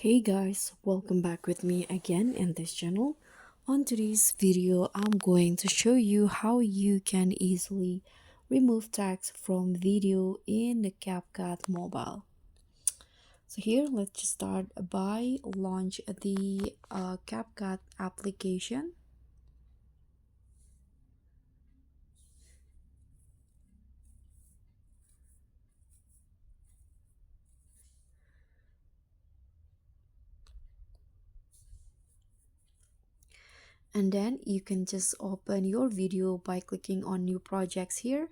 Hey guys, welcome back with me again in this channel. On today's video, I'm going to show you how you can easily remove text from video in the CapCut mobile. So here, let's just start by launch the CapCut application. And then you can just open your video by clicking on new projects here.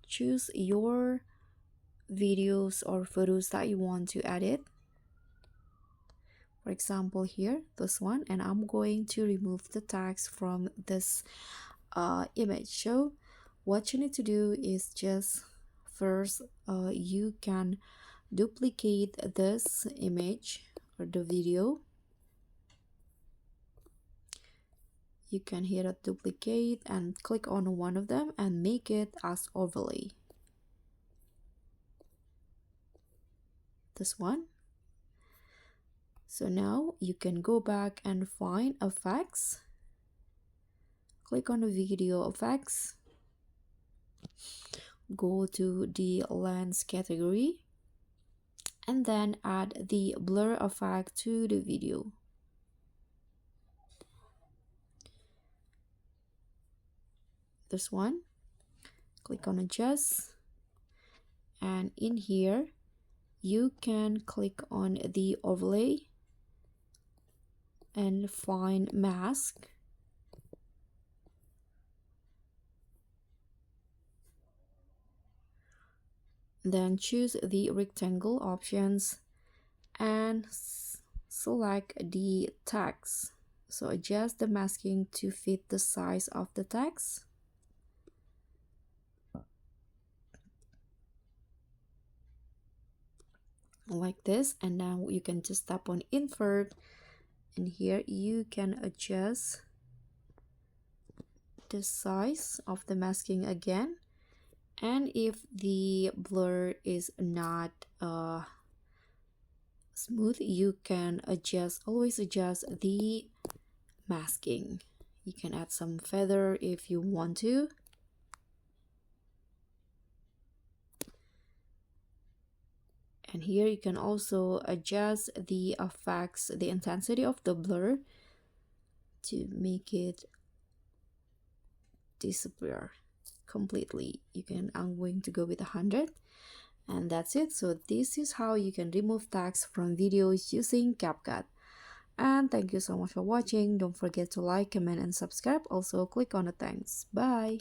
Choose your videos or photos that you want to edit. For example, here, this one, and I'm going to remove the text from this image. So what you need to do is just first you can duplicate this image or the video. You can hit a duplicate and click on one of them and make it as overlay. This one. So now you can go back and find effects. Click on the video effects. Go to the lens category and then add the blur effect to the video. This one, click on adjust, and in here you can click on the overlay and find mask. Then choose the rectangle options and select the text. So adjust the masking to fit the size of the text. Like this, and now you can just tap on invert, and here you can adjust the size of the masking again. And if the blur is not smooth, you can always adjust the masking. You can add some feather if you want to. And here you can also adjust the effects, the intensity of the blur to make it disappear completely. I'm going to go with 100, and that's it. So this is how you can remove text from videos using CapCut. And thank you so much for watching. Don't forget to like, comment, and subscribe. Also click on the thanks. Bye.